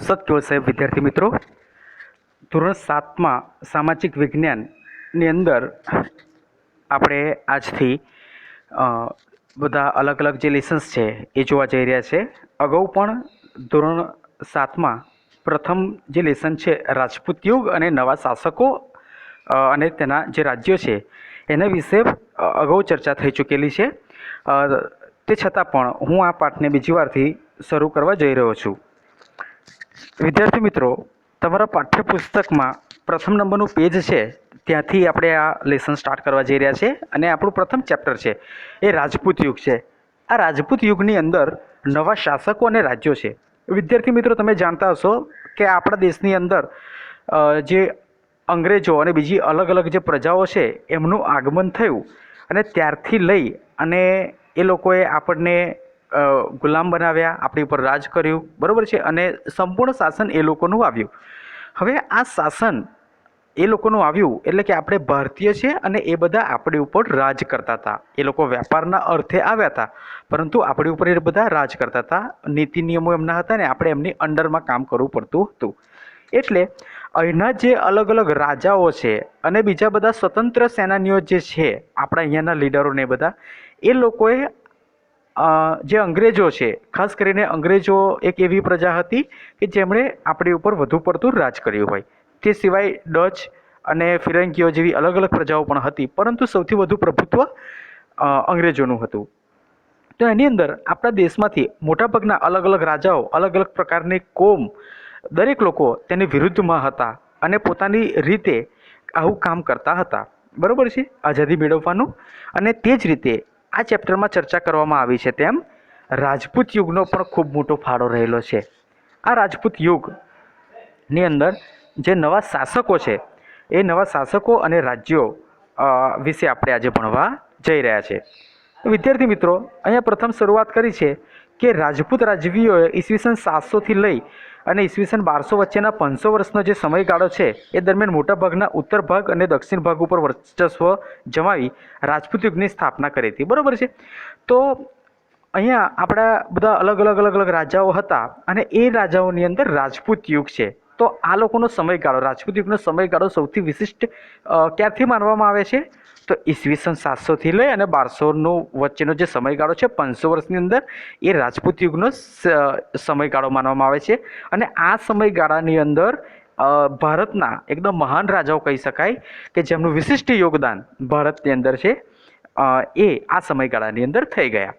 સત્યો સાહેબ વિદ્યાર્થી મિત્રો, ધોરણ 7માં સામાજિક વિજ્ઞાનની અંદર આપણે આજથી બધા અલગ અલગ જે લેસન્સ છે એ જોવા જઈ રહ્યા છે. અગાઉ પણ ધોરણ 7માં પ્રથમ જે લેસન છે રાજપૂત યુગ અને નવા શાસકો અને તેના જે રાજ્યો છે એના વિશે અગાઉ ચર્ચા થઈ ચૂકેલી છે. તે છતાં પણ હું આ પાઠને બીજી વારથી શરૂ કરવા જઈ રહ્યો છું. વિદ્યાર્થી મિત્રો, તમારા પાઠ્યપુસ્તકમાં પ્રથમ નંબરનું પેજ છે, ત્યાંથી આપણે આ લેસન સ્ટાર્ટ કરવા જઈ રહ્યા છે અને આપણું પ્રથમ ચેપ્ટર છે એ રાજપૂત યુગ છે. આ રાજપૂત યુગની અંદર નવા શાસકો અને રાજ્યો છે. વિદ્યાર્થી મિત્રો, તમે જાણતા હશો કે આપણા દેશની અંદર જે અંગ્રેજો અને બીજી અલગ અલગ જે પ્રજાઓ છે એમનું આગમન થયું અને ત્યારથી લઈ અને એ લોકોએ આપણને ગુલામ બનાવ્યા, આપણી ઉપર રાજ કર્યું, બરાબર છે, અને સંપૂર્ણ શાસન એ લોકોનું આવ્યું. હવે આ શાસન એ લોકોનું આવ્યું એટલે કે આપણે ભારતીય છે અને એ બધા આપણી ઉપર રાજ કરતા હતા. એ લોકો વેપારના અર્થે આવ્યા હતા, પરંતુ આપણી ઉપર એ બધા રાજ કરતા હતા. નીતિ નિયમો એમના હતા ને આપણે એમની અંડરમાં કામ કરવું પડતું હતું. એટલે અહીંના જે અલગ અલગ રાજાઓ છે અને બીજા બધા સ્વતંત્ર સેનાનીઓ જે છે, આપણા અહીંયાના લીડરોને બધા, એ લોકોએ જે અંગ્રેજો છે, ખાસ કરીને અંગ્રેજો એક એવી પ્રજા હતી કે જેમણે આપણી ઉપર વધુ પડતું રાજ કર્યું હોય. તે સિવાય ડચ અને ફિરંગીઓ જેવી અલગ અલગ પ્રજાઓ પણ હતી, પરંતુ સૌથી વધુ પ્રભુત્વ અંગ્રેજોનું હતું. તો એની અંદર આપણા દેશમાંથી મોટાભાગના અલગ અલગ રાજાઓ, અલગ અલગ પ્રકારની કોમ, દરેક લોકો તેની વિરુદ્ધમાં હતા અને પોતાની રીતે આવું કામ કરતા હતા, બરાબર છે, આઝાદી મેળવવાનું. અને તે જ રીતે આ ચેપ્ટરમાં ચર્ચા કરવામાં આવી છે તેમ રાજપૂત યુગનો પણ ખૂબ મોટો ફાળો રહેલો છે. આ રાજપૂત યુગની અંદર જે નવા શાસકો છે એ નવા શાસકો અને રાજ્યો વિશે આપણે આજે ભણવા જઈ રહ્યા છે. વિદ્યાર્થી મિત્રો, અહીંયા પ્રથમ શરૂઆત કરી છે કે રાજપૂત રાજવીઓએ ઈસવીસન 700થી લઈ અને ઈસવીસન 1200 વચ્ચેના 500 વર્ષનો જે સમયગાળો છે એ દરમિયાન મોટાભાગના ઉત્તર ભાગ અને દક્ષિણ ભાગ ઉપર વર્ચસ્વ જમાવી રાજપૂત યુગની સ્થાપના કરી હતી, બરાબર છે. તો અહીંયા આપણા બધા અલગ અલગ રાજાઓ હતા અને એ રાજાઓની અંદર રાજપૂત યુગ છે. તો આ લોકોનો સમયગાળો, રાજપૂત યુગનો સમયગાળો સૌથી વિશિષ્ટ ક્યારથી માનવામાં આવે છે? તો ઈસવીસન 700થી લઈ અને 1200નો વચ્ચેનો જે સમયગાળો છે, 500 વર્ષની અંદર, એ રાજપૂત યુગનો સમયગાળો માનવામાં આવે છે. અને આ સમયગાળાની અંદર ભારતના એકદમ મહાન રાજાઓ કહી શકાય કે જેમનું વિશિષ્ટ યોગદાન ભારતની અંદર છે, એ આ સમયગાળાની અંદર થઈ ગયા.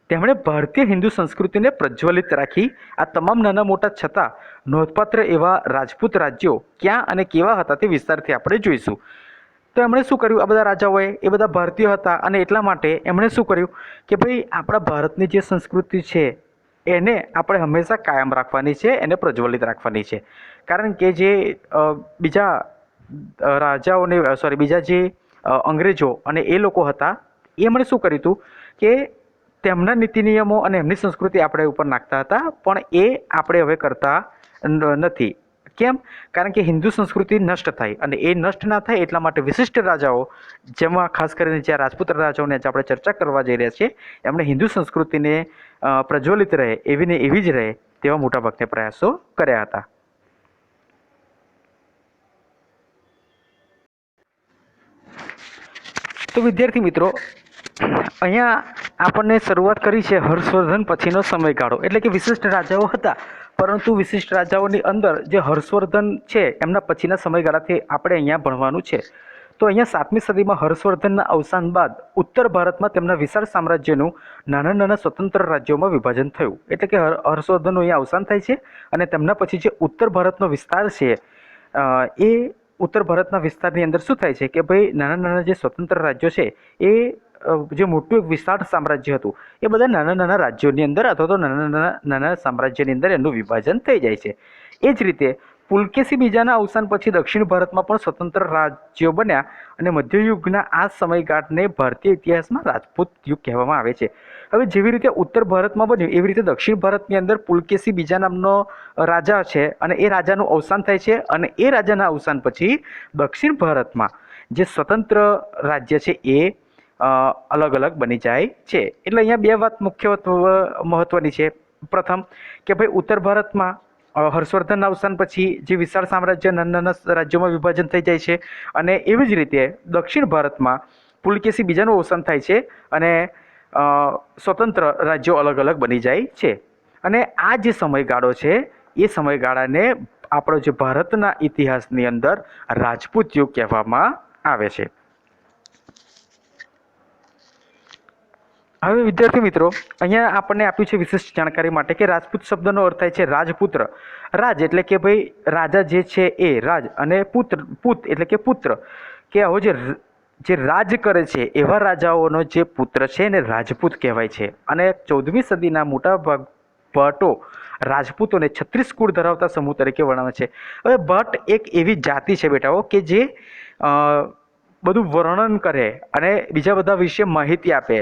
તેમણે ભારતીય હિન્દુ સંસ્કૃતિને પ્રજ્વલિત રાખી. આ તમામ નાના મોટા છતાં નોંધપાત્ર એવા રાજપૂત રાજ્યો ક્યાં અને કેવા હતા તે વિસ્તારથી આપણે જોઈશું. તો એમણે શું કર્યું? આ બધા રાજાઓએ, એ બધા ભારતીય હતા અને એટલા માટે એમણે શું કર્યું કે ભાઈ આપણા ભારતની જે સંસ્કૃતિ છે એને આપણે હંમેશા કાયમ રાખવાની છે, એને પ્રજ્વલિત રાખવાની છે. કારણ કે જે બીજા રાજાઓને બીજા જે અંગ્રેજો અને એ લોકો હતા, એમણે શું કર્યું હતું કે તેમના નીતિ નિયમો અને એમની સંસ્કૃતિ આપણે ઉપર નાખતા હતા, પણ એ આપણે હવે કરતા નથી. કેમ? કારણ કે હિન્દુ સંસ્કૃતિ નષ્ટ થાય અને એ નષ્ટ ના થાય એટલા માટે વિશિષ્ટ રાજાઓ, જેમાં ખાસ કરીને જે રાજપૂત રાજાઓને આપણે ચર્ચા કરવા જઈ રહ્યા છીએ, એમણે હિન્દુ સંસ્કૃતિને પ્રજ્વલિત રહે એવી ને એવી જ રહે તેવા મોટાભાગના પ્રયાસો કર્યા હતા. તો વિદ્યાર્થી મિત્રો, અહીંયા આપણને શરૂઆત કરી છે હર્ષવર્ધન પછીનો સમયગાળો, એટલે કે વિશિષ્ટ રાજાઓ હતા, પરંતુ વિશિષ્ટ રાજાઓની અંદર જે હર્ષવર્ધન છે એમના પછીના સમયગાળાથી આપણે અહીંયા ભણવાનું છે. તો અહીંયા 7મી સદીમાં હર્ષવર્ધનના અવસાન બાદ ઉત્તર ભારતમાં તેમના વિશાળ સામ્રાજ્યનું નાના નાના સ્વતંત્ર રાજ્યોમાં વિભાજન થયું. એટલે કે હર્ષવર્ધનનું અહીંયા અવસાન થાય છે અને તેમના પછી જે ઉત્તર ભારતનો વિસ્તાર છે એ ઉત્તર ભારતના વિસ્તારની અંદર શું થાય છે કે ભાઈ નાના નાના જે સ્વતંત્ર રાજ્યો છે એ જે મોટું એક વિશાળ સામ્રાજ્ય હતું એ બધા નાના નાના રાજ્યોની અંદર અથવા તો નાના સામ્રાજ્યની અંદર એનું વિભાજન થઈ જાય છે. એ જ રીતે પુલકેશી બીજાના અવસાન પછી દક્ષિણ ભારતમાં પણ સ્વતંત્ર રાજ્યો બન્યા અને મધ્યયુગના આ સમયગાળાને ભારતીય ઇતિહાસમાં રાજપૂત યુગ કહેવામાં આવે છે. હવે જેવી રીતે ઉત્તર ભારતમાં બન્યું એવી રીતે દક્ષિણ ભારતની અંદર પુલકેશી બીજા નામનો રાજા છે અને એ રાજાનું અવસાન થાય છે અને એ રાજાના અવસાન પછી દક્ષિણ ભારતમાં જે સ્વતંત્ર રાજ્ય છે એ અલગ અલગ બની જાય છે. એટલે અહીંયા બે વાત મુખ્ય મહત્વની છે. પ્રથમ કે ભાઈ ઉત્તર ભારતમાં હર્ષવર્ધનના અવસાન પછી જે વિશાળ સામ્રાજ્ય નાના નાના રાજ્યોમાં વિભાજન થઈ જાય છે અને એવી જ રીતે દક્ષિણ ભારતમાં પુલકેશી બીજાનું અવસાન થાય છે અને સ્વતંત્ર રાજ્યો અલગ અલગ બની જાય છે. અને આ જે સમયગાળો છે એ સમયગાળાને આપણો જે ભારતના ઇતિહાસની અંદર રાજપૂત યુગ કહેવામાં આવે છે. હવે વિદ્યાર્થી મિત્રો, અહીંયા આપણને આપ્યું છે વિશિષ્ટ જાણકારી માટે કે રાજપૂત શબ્દનો અર્થ થાય છે રાજપુત્ર. રાજ એટલે કે ભાઈ રાજા જે છે એ રાજ, અને પૂત એટલે કે પુત્ર, કે આવો જે રાજ કરે છે એવા રાજાઓનો જે પુત્ર છે એને રાજપૂત કહેવાય છે. અને 14મી સદીના મોટા ભટ્ટો રાજપૂતોને 36 કુળ ધરાવતા સમૂહ તરીકે વર્ણવે છે. હવે ભટ્ટ એક એવી જાતિ છે બેટાઓ કે જે બધું વર્ણન કરે અને બીજા બધા વિશે માહિતી આપે.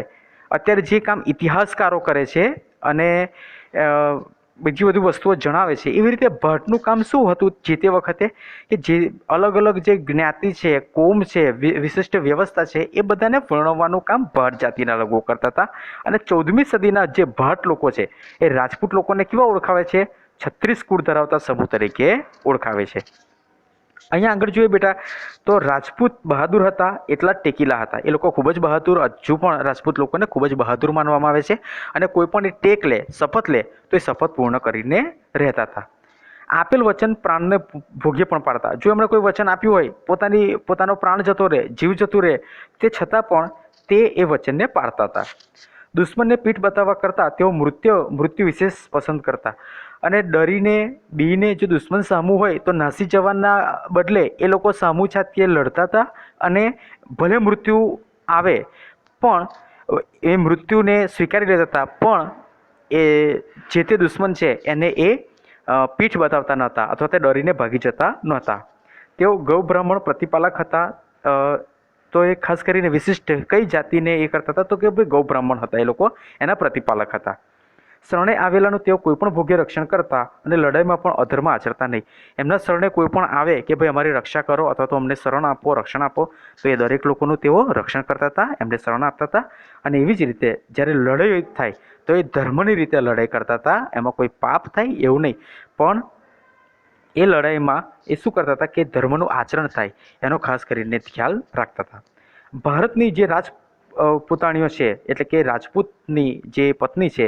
અત્યારે જે કામ ઇતિહાસકારો કરે છે અને બીજી બધી વસ્તુઓ જણાવે છે, એવી રીતે ભટ્ટનું કામ શું હતું જે તે વખતે, કે જે અલગ અલગ જે જ્ઞાતિ છે, કોમ છે, વિશિષ્ટ વ્યવસ્થા છે, એ બધાને વર્ણવવાનું કામ ભટ્ટ જાતિના લોકો કરતા હતા. અને 14મી સદીના જે ભટ્ટ લોકો છે એ રાજપૂત લોકોને કેવા ઓળખાવે છે? 36 કુળ ધરાવતા સમૂહ તરીકે ઓળખાવે છે. અહીંયા આગળ જોઈએ બેટા, તો રાજપૂત બહાદુર હતા એટલા ટેકીલા હતા. એ લોકો ખૂબ જ બહાદુર, હજુ પણ રાજપૂત લોકોને ખૂબ જ બહાદુર માનવામાં આવે છે. અને કોઈ પણ ટેક લે, શપથ લે તો એ શપથ પૂર્ણ કરીને રહેતા હતા. આપેલ વચન પ્રાણને ભોગ્ય પણ પાડતા. જો એમણે કોઈ વચન આપ્યું હોય, પોતાનો પ્રાણ જતો રહે, જીવ જતું રહે, તે છતાં પણ તે એ વચનને પાળતા હતા. દુશ્મનને પીઠ બતાવવા કરતાં તેઓ મૃત્યુ વિશેષ પસંદ કરતા. અને ડરીને બીને જો દુશ્મન સામું હોય તો નાસી જવાના બદલે એ લોકો સામું છાતીએ લડતા હતા. અને ભલે મૃત્યુ આવે પણ એ મૃત્યુને સ્વીકારી લેતા હતા, પણ એ જે તે દુશ્મન છે એને એ પીઠ બતાવતા નહોતા અથવા તે ડરીને ભાગી જતા નહોતા. તેઓ ગૌ બ્રાહ્મણ પ્રતિપાલક હતા. તો એ ખાસ કરીને વિશિષ્ટ કઈ જાતિને એ કરતા હતા? તો કે ભાઈ ગૌ બ્રાહ્મણ હતા એ લોકો, એના પ્રતિપાલક હતા. શરણે આવેલાનું તેઓ કોઈ પણ ભોગ્ય રક્ષણ કરતા અને લડાઈમાં પણ અધર્મ આચરતા નહીં. એમના શરણે કોઈ પણ આવે કે ભાઈ અમારી રક્ષા કરો અથવા તો અમને શરણ આપો, રક્ષણ આપો, તો એ દરેક લોકોનું તેઓ રક્ષણ કરતા હતા, એમને શરણ આપતા હતા. અને એવી જ રીતે જ્યારે લડાઈ થાય તો એ ધર્મની રીતે લડાઈ કરતા હતા. એમાં કોઈ પાપ થાય એવું નહીં, પણ એ લડાઈમાં એ શું કરતા હતા કે ધર્મનું આચરણ થાય એનો ખાસ કરીને ખ્યાલ રાખતા હતા. ભારતની જે રાજપૂતાણીઓ છે એટલે કે રાજપૂતની જે પત્ની છે,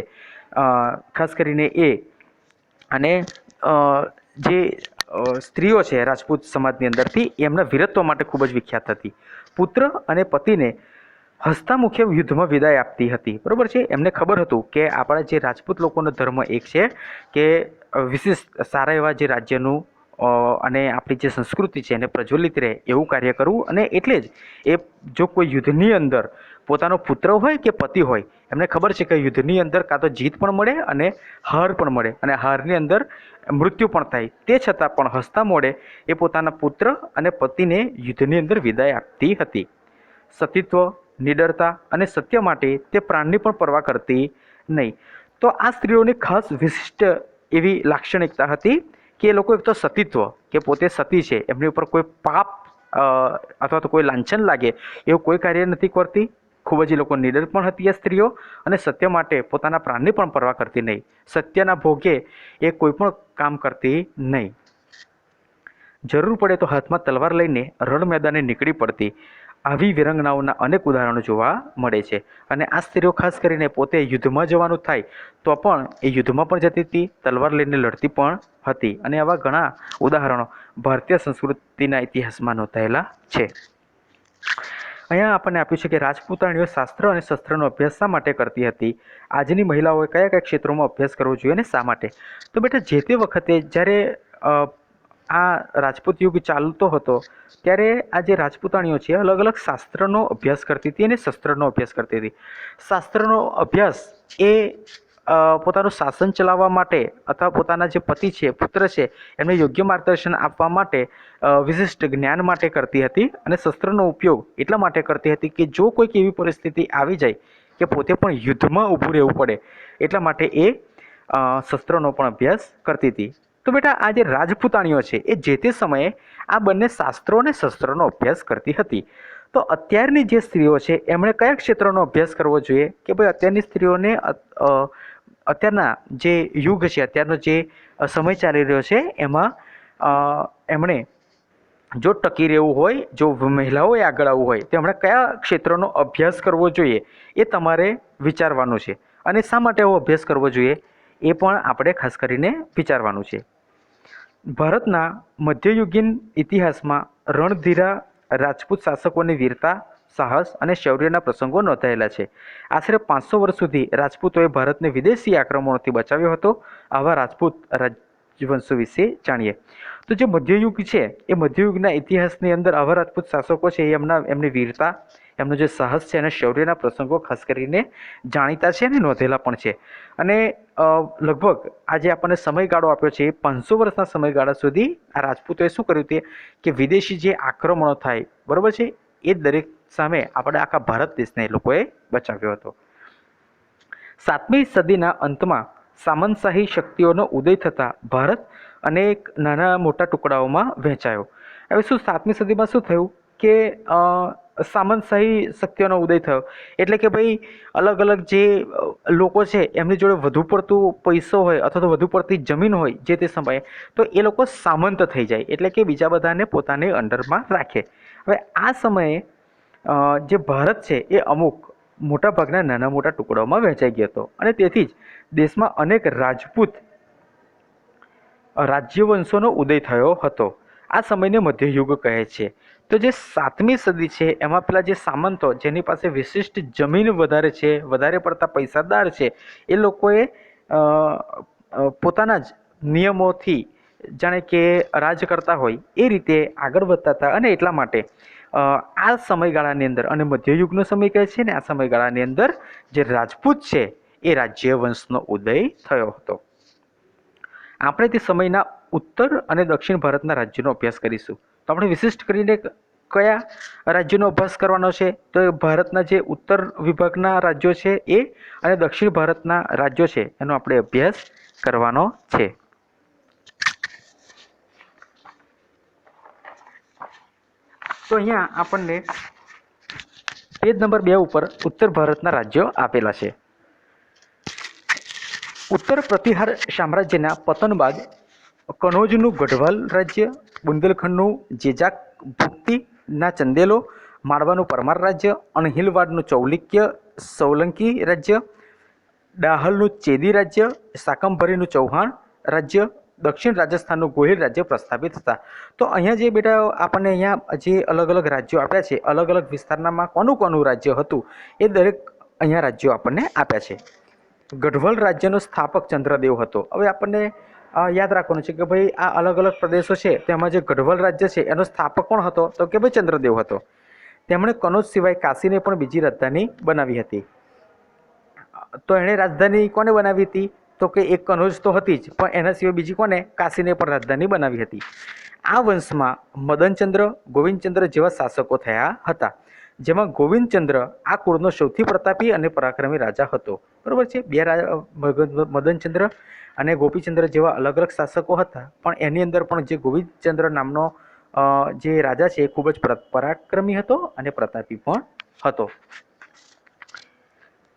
ખાસ કરીને એ અને જે સ્ત્રીઓ છે રાજપૂત સમાજની અંદરથી, એમના વીરત્વ માટે ખૂબ જ વિખ્યાત હતી. પુત્ર અને પતિને હસતા મુખે યુદ્ધમાં વિદાય આપતી હતી. બરાબર છે? એમને ખબર હતું કે આપણા જે રાજપૂત લોકોનો ધર્મ એક છે કે વિશિષ્ટ સારા એવા જે રાજ્યનું અને આપણી જે સંસ્કૃતિ છે એને પ્રજ્વલિત રહે એવું કાર્ય કરવું. અને એટલે જ એ જો કોઈ યુદ્ધની અંદર પોતાનો પુત્ર હોય કે પતિ હોય, એમને ખબર છે કે યુદ્ધની અંદર કાં તો જીત પણ મળે અને હાર પણ મળે, અને હારની અંદર મૃત્યુ પણ થાય, તે છતાં પણ હસતા મોઢે એ પોતાના પુત્ર અને પતિને યુદ્ધની અંદર વિદાય આપતી હતી. સતીત્વ, નિડરતા અને સત્ય માટે તે પ્રાણની પણ પરવા કરતી નહીં. તો આ સ્ત્રીઓની ખાસ વિશિષ્ટ એવી લાક્ષણિકતા હતી કે એ લોકો એક તો સતીત્વ, કે પોતે સતી છે, એમની ઉપર કોઈ પાપ અથવા તો કોઈ લાંછન લાગે એવું કોઈ કાર્ય નથી કરતી. ખૂબ જ એ લોકો નિડર પણ હતી આ સ્ત્રીઓ, અને સત્ય માટે પોતાના પ્રાણની પણ પરવા કરતી નહીં. સત્યના ભોગે એ કોઈ પણ કામ કરતી નહીં. જરૂર પડે તો હાથમાં તલવાર લઈને રણ મેદાને નીકળી પડતી. આવી વિરંગનાઓના અનેક ઉદાહરણો જોવા મળે છે. અને આ સ્ત્રીઓ ખાસ કરીને પોતે યુદ્ધમાં જવાનું થાય તો પણ એ યુદ્ધમાં પણ જતી હતી, તલવાર લઈને લડતી પણ હતી. અને આવા ઘણા ઉદાહરણો ભારતીય સંસ્કૃતિના ઇતિહાસમાં નોંધાયેલા છે. અહીંયા આપણને આપ્યું છે કે રાજપૂતાણીઓ શાસ્ત્ર અને શસ્ત્રનો અભ્યાસ શા માટે કરતી હતી? આજની મહિલાઓએ કયા કયા ક્ષેત્રોમાં અભ્યાસ કરવો જોઈએ અને શા માટે? તો બેટા, જે તે વખતે જ્યારે આ રાજપૂત યુગ ચાલતો હતો ત્યારે આ જે રાજપૂતાણીઓ છે અલગ અલગ શાસ્ત્રનો અભ્યાસ કરતી હતી અને શસ્ત્રનો અભ્યાસ કરતી હતી. શાસ્ત્રનો અભ્યાસ એ પોતાનું શાસન ચલાવવા માટે અથવા પોતાના જે પતિ છે, પુત્ર છે, એમને યોગ્ય માર્ગદર્શન આપવા માટે, વિશિષ્ટ જ્ઞાન માટે કરતી હતી. અને શસ્ત્રનો ઉપયોગ એટલા માટે કરતી હતી કે જો કોઈક એવી પરિસ્થિતિ આવી જાય કે પોતે પણ યુદ્ધમાં ઊભું રહેવું પડે, એટલા માટે એ શસ્ત્રનો પણ અભ્યાસ કરતી હતી. તો બેટા, આ જે રાજપૂતાણીઓ છે એ જે તે સમયે આ બંને શાસ્ત્રો અને શસ્ત્રોનો અભ્યાસ કરતી હતી. તો અત્યારની જે સ્ત્રીઓ છે એમણે કયા ક્ષેત્રનો અભ્યાસ કરવો જોઈએ? કે ભાઈ અત્યારની સ્ત્રીઓને અત્યારના જે યુગ છે, અત્યારનો જે સમય ચાલી રહ્યો છે એમાં એમણે જો ટકી રહેવું હોય, જો મહિલાઓએ આગળ આવવું હોય તો એમણે કયા ક્ષેત્રનો અભ્યાસ કરવો જોઈએ એ તમારે વિચારવાનું છે. અને શા માટે એવો અભ્યાસ કરવો જોઈએ એ પણ આપણે ખાસ કરીને વિચારવાનું છે. ભારતના મધ્યયુગીન ઇતિહાસમાં રણધીરા રાજપૂત શાસકોની વીરતા, સાહસ અને શૌર્યના પ્રસંગો નોંધાયેલા છે. આશરે 500 વર્ષ સુધી રાજપૂતોએ ભારતને વિદેશી આક્રમણોથી બચાવ્યો હતો. આવા રાજપૂત રાજવંશો વિશે જાણીએ તો જે મધ્યયુગ છે એ મધ્યયુગના ઇતિહાસની અંદર આવા રાજપૂત શાસકો છે એમની વીરતા, એમનો જે સાહસ છે અને શૌર્યના પ્રસંગો ખાસ કરીને જાણીતા છે અને નોંધેલા પણ છે. અને લગભગ આજે આપણને સમયગાળો આપ્યો છે, 500 વર્ષના સમયગાળા સુધી આ રાજપૂતોએ શું કર્યું તે કે વિદેશી જે આક્રમણો થાય, બરાબર છે, એ દરેક સામે આપણે આખા ભારત દેશને એ લોકોએ બચાવ્યો હતો. 7મી સદીના અંતમાં સામંતશાહી શક્તિઓનો ઉદય થતાં ભારત અનેક નાના મોટા ટુકડાઓમાં વહેંચાયો. હવે શું 7મી સદીમાં શું થયું કે સામંતશાહી શક્તિઓનો ઉદય થયો એટલે કે ભાઈ અલગ અલગ જે લોકો છે એમની જોડે વધુ પડતું પૈસો હોય અથવા તો વધુ પડતી જમીન હોય જે તે સમયે, તો એ લોકો સામંત થઈ જાય એટલે કે બીજા બધાને પોતાની અંડરમાં રાખે. હવે આ સમયે જે ભારત છે એ અમુક મોટાભાગના નાના મોટા ટુકડાઓમાં વહેંચાઈ ગયો હતો અને તેથી જ દેશમાં અનેક રાજપૂત રાજ્યવંશોનો ઉદય થયો હતો. આ સમયને મધ્યયુગ કહે છે. તો જે 7મી સદી છે એમાં પેલા જે સામંતો જેની પાસે વિશિષ્ટ જમીન વધારે છે, વધારે પડતા પૈસાદાર છે, એ લોકોએ પોતાના જ નિયમોથી જાણે કે રાજ કરતા હોય એ રીતે આગળ વધતા હતા. અને એટલા માટે આ સમયગાળાની અંદર, અને મધ્યયુગનો સમય કહે છે ને, આ સમયગાળાની અંદર જે રાજપૂત છે એ રાજ્યવંશનો ઉદય થયો હતો. આપણે તે સમયના ઉત્તર અને દક્ષિણ ભારતના રાજ્યોનો અભ્યાસ કરીશું. તો આપણે વિશિષ્ટ કરીને કયા રાજ્યોનો અભ્યાસ કરવાનો છે? તો ભારતના જે ઉત્તર વિભાગના રાજ્યો છે એ અને દક્ષિણ ભારતના રાજ્યો છે એનો આપણે અભ્યાસ કરવાનો છે. તો અહીંયા આપણને પેજ નંબર 2 ઉપર ઉત્તર ભારતના રાજ્યો આપેલા છે. ઉત્તર પ્રતિહાર સામ્રાજ્યના પતન બાદ કનોજનું ગઢવાલ રાજ્ય, બુંદેલખંડનું જેજાક ભુક્તિના ચંદેલો, માળવાનું પરમાર રાજ્ય, અણહિલવાડનું ચૌલુક્ય સોલંકી રાજ્ય, ડાહલનું ચેદી રાજ્ય, શાકંભરીનું ચૌહાણ રાજ્ય, દક્ષિણ રાજસ્થાનનું ગોહિલ રાજ્ય પ્રસ્થાપિત હતા. તો અહીંયા જે બેટા આપણને અહીંયા જે અલગ અલગ રાજ્યો આપ્યા છે, અલગ અલગ વિસ્તારનામાં કોનું કોનું રાજ્ય હતું એ દરેક અહીંયા રાજ્યો આપણને આપ્યા છે. ગઢવાલ રાજ્યનો સ્થાપક ચંદ્રદેવ હતો. હવે આપણને યાદ રાખવાનું છે કે ભાઈ આ અલગ અલગ પ્રદેશો છે તેમાં જે ગઢવાલ રાજ્ય છે એનો સ્થાપક કોણ હતો? તો કે ભાઈ ચંદ્રદેવ હતો. તેમણે કનોજ સિવાય કાશીને પણ બીજી રાજધાની બનાવી હતી. તો એણે રાજધાની કોને બનાવી હતી? તો કે એક કનોજ તો હતી જ, પણ એના સિવાય બીજી કોને? કાશીને પણ રાજધાની બનાવી હતી. આ વંશમાં મદનચંદ્ર, ગોવિંદચંદ્ર જેવા શાસકો થયા હતા, જેમાં ગોવિંદચંદ્ર આ કુળનો સૌથી પ્રતાપી અને પરાક્રમી રાજા હતો. બરાબર છે. બે મદનચંદ્ર અને ગોપીચંદ્ર જેવા અલગ અલગ શાસકો હતા, પણ એની અંદર પણ જે ગોવિંદચંદ્ર નામનો જે રાજા છે એ ખૂબ જ પરાક્રમી હતો અને પ્રતાપી પણ હતો.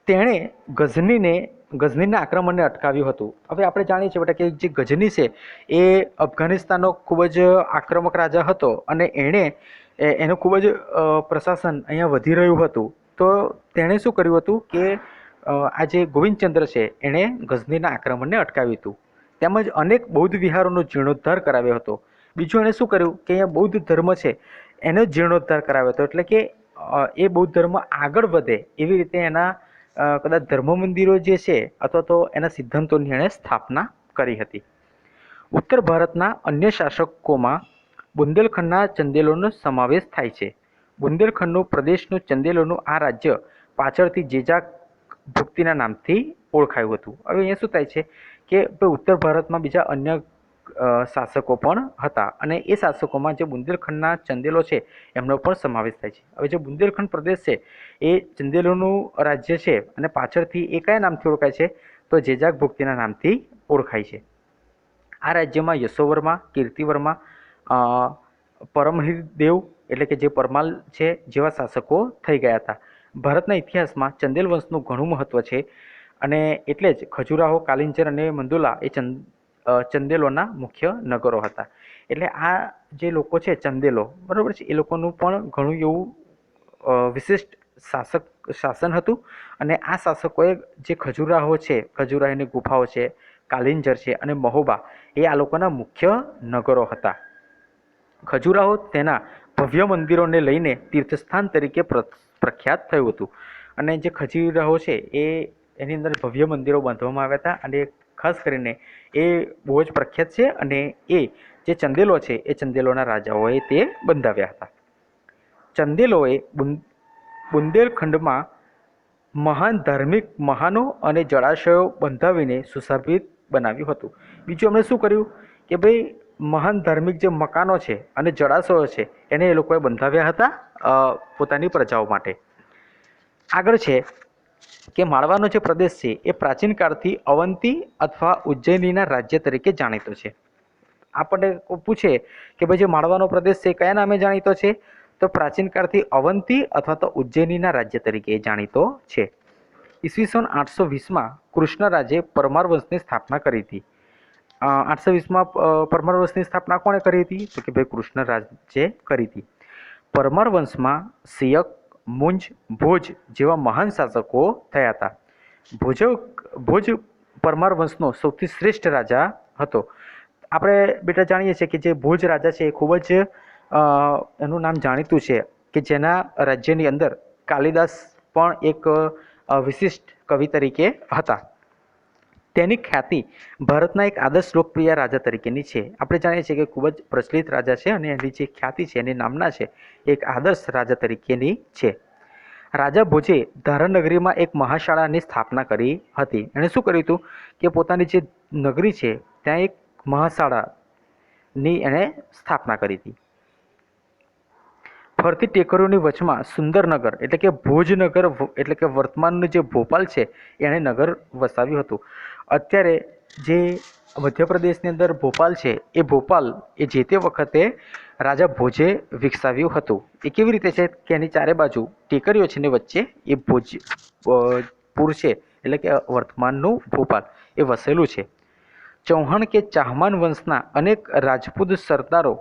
તેણે ગઝનીના આક્રમણને અટકાવ્યું હતું. હવે આપણે જાણીએ છીએ બેટા કે જે ગઝની છે એ અફઘાનિસ્તાનનો ખૂબ જ આક્રમક રાજા હતો અને એનું ખૂબ જ પ્રશાસન અહીંયા વધી રહ્યું હતું. તો તેણે શું કર્યું હતું કે આ જે ગોવિંદચંદ્ર છે એણે ગઝનીના આક્રમણને અટકાવ્યું હતું, તેમજ અનેક બૌદ્ધ વિહારોનો જીર્ણોદ્ધાર કરાવ્યો હતો. બીજું એણે શું કર્યું કે અહીંયા બૌદ્ધ ધર્મ છે એનો જીર્ણોદ્ધાર કરાવ્યો હતો, એટલે કે એ બૌદ્ધ ધર્મ આગળ વધે એવી રીતે એના કદાચ ધર્મ મંદિરો જે છે અથવા તો એના સિદ્ધાંતોની એણે સ્થાપના કરી હતી. ઉત્તર ભારતના અન્ય શાસકોમાં બુંદેલખંડના ચંદેલોનો સમાવેશ થાય છે. બુંદેલખંડનું પ્રદેશનું ચંદેલોનું આ રાજ્ય પાછળથી જેજાક ભુક્તિના નામથી ઓળખાયું હતું. હવે અહીંયા શું થાય છે કે ઉત્તર ભારતમાં બીજા અન્ય શાસકો પણ હતા અને એ શાસકોમાં જે બુંદેલખંડના ચંદેલો છે એમનો પણ સમાવેશ થાય છે. હવે જે બુંદેલખંડ પ્રદેશ છે એ ચંદેલોનું રાજ્ય છે અને પાછળથી એ કયા નામથી ઓળખાય છે? તો જેજાક ભુક્તિના નામથી ઓળખાય છે. આ રાજ્યમાં યશોવર્મા, કીર્તિવર્મા, પરમહિરદેવ એટલે કે જે પરમાલ છે જેવા શાસકો થઈ ગયા હતા. ભારતના ઇતિહાસમાં ચંદેલ વંશનું ઘણું મહત્વ છે. અને એટલે જ ખજુરાહો, કાલિંજર અને મંદુલા એ ચંદેલોના મુખ્ય નગરો હતા. એટલે આ જે લોકો છે ચંદેલો, બરાબર છે, એ લોકોનું પણ ઘણું એવું વિશિષ્ટ શાસન હતું. અને આ શાસકોએ જે ખજુરાહો છે, ખજુરાહોની ગુફાઓ છે, કાલિંજર છે અને મહોબા એ આ લોકોના મુખ્ય નગરો હતા. ખજુરાહો તેના ભવ્ય મંદિરોને લઈને તીર્થસ્થાન તરીકે પ્રખ્યાત થયું હતું. અને જે ખજુરાહો છે એની અંદર ભવ્ય મંદિરો બાંધવામાં આવ્યા હતા અને ખાસ કરીને એ બહુ જ પ્રખ્યાત છે. અને એ જે ચંદેલો છે એ ચંદેલોના રાજાઓએ તે બંધાવ્યા હતા. ચંદેલોએ બુંદેલખંડમાં મહાન ધાર્મિક મહાનો અને જળાશયો બંધાવીને સુશોભિત બનાવ્યું હતું. બીજું એમણે શું કર્યું કે ભાઈ મહાન ધાર્મિક જે મકાનો છે અને જળાશયો છે એને એ લોકોએ બંધાવ્યા હતા પોતાની પ્રજાઓ માટે. આગળ છે કે માળવાનો જે પ્રદેશ છે એ પ્રાચીન કાળથી અવંતી અથવા ઉજ્જૈનીના રાજ્ય તરીકે જાણીતો છે. આપણને પૂછે કે ભાઈ જે માળવાનો પ્રદેશ છે કયા નામે જાણીતો છે, તો પ્રાચીન કાળથી અવંતી અથવા તો ઉજ્જૈનીના રાજ્ય તરીકે જાણીતો છે. ઈસવીસન 820માં કૃષ્ણરાજે પરમાર વંશની સ્થાપના કરી હતી. 820માં પરમાર વંશની સ્થાપના કોણે કરી હતી, તો કે ભાઈ કૃષ્ણરાજે કરી હતી. પરમાર વંશમાં સિયક, મુંજ, ભોજ જેવા મહાન શાસકો થયા હતા. ભોજ પરમાર વંશનો સૌથી શ્રેષ્ઠ રાજા હતો. આપણે બેટા જાણીએ છીએ કે જે ભોજ રાજા છે એ ખૂબ જ એનું નામ જાણીતું છે કે જેના રાજ્યની અંદર કાલિદાસ પણ એક વિશિષ્ટ કવિ તરીકે હતા. તેની ખ્યાતિ ભારતના એક આદર્શ લોકપ્રિય રાજા તરીકેની છે. આપણે જાણીએ છીએ કે ખૂબ જ પ્રચલિત રાજા છે અને એની જે ખ્યાતિ છે એની નામના છે એક આદર્શ રાજા તરીકેની છે. રાજા ભોજે ધારાનગરીમાં એક મહાશાળાની સ્થાપના કરી હતી. એણે શું કર્યું હતું કે પોતાની જે નગરી છે ત્યાં એક મહાશાળાની એણે સ્થાપના કરી હતી. ફરતી ટેકરીઓની વચમાં સુંદરનગર એટલે કે ભોજનગર એટલે કે વર્તમાનનું જે ભોપાલ છે એણે નગર વસાવ્યું હતું. અત્યારે જે મધ્યપ્રદેશની અંદર ભોપાલ છે એ ભોપાલ એ જે તે વખતે રાજા ભોજે વિકસાવ્યું હતું. એ કેવી રીતે છે કે એની ચારે બાજુ ટેકરીઓ છે ને વચ્ચે એ ભોજપુર છે એટલે કે વર્તમાનનું ભોપાલ એ વસેલું છે. ચૌહાણ કે ચાહમાન વંશના અનેક રાજપૂત સરદારો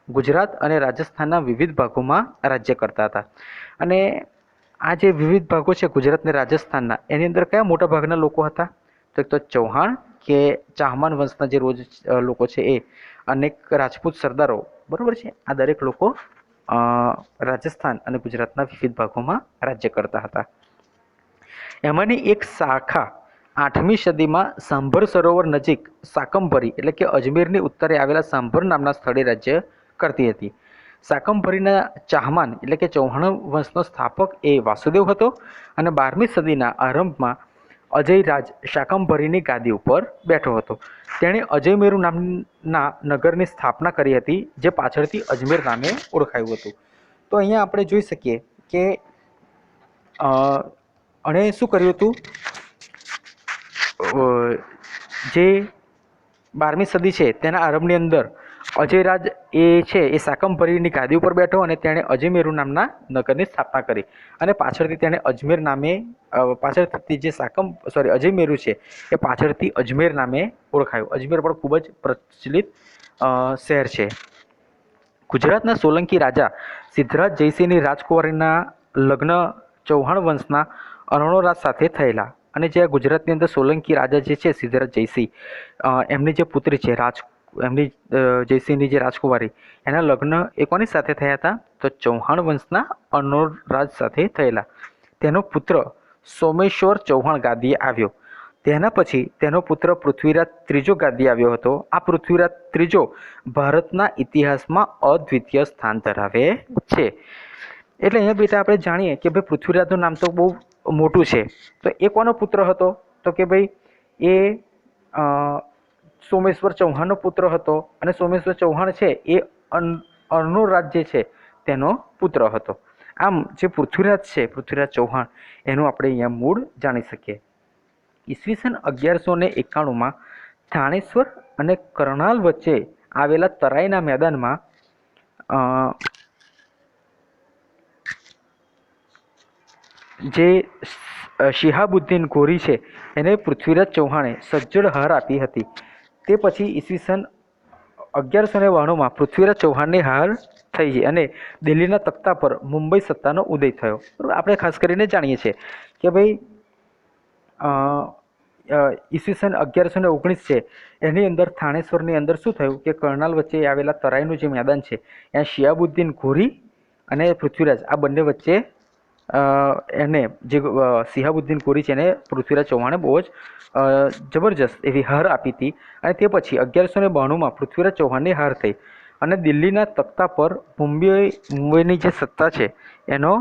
ગુજરાત અને રાજસ્થાનના વિવિધ ભાગોમાં રાજ્ય કરતા હતા. અને આ જે વિવિધ ભાગો છે ગુજરાત અને રાજસ્થાનના એની અંદર કયા મોટા ભાગના લોકો હતા, તો ચૌહાણ કે ચાહમાન વંશના જે લોકો છે એ અનેક રાજપૂત સરદારો, બરાબર છે, આ દરેક લોકો રાજસ્થાન અને ગુજરાતના વિવિધ ભાગોમાં રાજ્ય કરતા હતા. એમાંની એક શાખા 8મી સદીમાં સાંભર સરોવર નજીક શાકંભરી એટલે કે અજમેરની ઉત્તરે આવેલા સાંભર નામના સ્થળે રાજ્ય કરતી હતી. શાકંભરીના ચાહમાન એટલે કે ચૌહાણ વંશનો સ્થાપક એ વાસુદેવ હતો અને 12મી સદીના આરંભમાં અજયરાજ શાકંભરીની ગાદી ઉપર બેઠો હતો. તેણે અજયમેરુ નામના નગરની સ્થાપના કરી હતી જે પાછળથી અજમેર નામે ઓળખાયું હતું. તો અહીંયા આપણે જોઈ શકીએ કે અને શું કર્યું હતું, જે 12મી સદી છે તેના આરંભની અંદર અજયરાજ એ છે એ શાકંભરીની ગાદી ઉપર બેઠો અને તેણે અજયમેરુ નામના નગરની સ્થાપના કરી અને પાછળથી તેણે અજમેર નામે પાછળથી જે અજયમેરુ છે એ પાછળથી અજમેર નામે ઓળખાયું. અજમેર પણ ખૂબ જ પ્રચલિત શહેર છે. ગુજરાતના સોલંકી રાજા સિદ્ધરાજ જયસિંહની રાજકુમારીના લગ્ન ચૌહાણ વંશના અરુણોરાજ સાથે થયેલા. અને જે ગુજરાતની અંદર સોલંકી રાજા જે છે સિદ્ધરાજ જયસિંહ, એમની જે પુત્રી છે એમની જયસિંહની જે રાજકુમારી, એના લગ્ન એ કોની સાથે થયા હતા, તો ચૌહાણ વંશના અરુણોરાજ સાથે થયેલા. તેનો પુત્ર સોમેશ્વર ચૌહાણ ગાદીએ આવ્યો. તેના પછી તેનો પુત્ર પૃથ્વીરાજ ત્રીજો ગાદીએ આવ્યો હતો. આ પૃથ્વીરાજ ત્રીજો ભારતના ઇતિહાસમાં અદ્વિતીય સ્થાન ધરાવે છે. એટલે અહીંયા બેટા આપણે જાણીએ કે ભાઈ પૃથ્વીરાજનું નામ તો બહુ મોટું છે. તો એ કોનો પુત્ર હતો, તો કે ભાઈ એ સોમેશ્વર ચૌહાણનો પુત્ર હતો અને સોમેશ્વર ચૌહાણ છે એ અરુણોરાજ જે છે તેનો પુત્ર હતો. આમ જે પૃથ્વીરાજ છે, પૃથ્વીરાજ ચૌહાણ, એનું આપણે અહીંયા મૂળ જાણી શકીએ. ઈસવીસન 1191માં થાણેશ્વર અને કરનાલ વચ્ચે આવેલા તરાઈના મેદાનમાં જે શિહાબુદ્દીન ઘોરી છે એને પૃથ્વીરાજ ચૌહાણે સજ્જડ હાર આપી હતી. તે પછી ઈસવીસન 1192માં પૃથ્વીરાજ ચૌહાણની હાર થઈ છે અને દિલ્હીના તખ્તા પર મુંબઈ સત્તાનો ઉદય થયો. બરાબર, આપણે ખાસ કરીને જાણીએ છીએ કે ભાઈ ઈસવીસન 1119 છે એની અંદર થાણેશ્વરની અંદર શું થયું કે કરનાલ વચ્ચે આવેલા તરાઈનું જે મેદાન છે ત્યાં શિહાબુદ્દીન ઘોરી અને પૃથ્વીરાજ આ બંને વચ્ચે એને જે શિહાબુદ્દીન ઘોરી છે એને પૃથ્વીરાજ ચૌહાણે બહુ જ જબરજસ્ત એવી હાર આપી હતી અને તે પછી 1192માં પૃથ્વીરાજ ચૌહાણની હાર થઈ અને દિલ્હીના તખ્તા પર મુંબઈની જે સત્તા છે એનો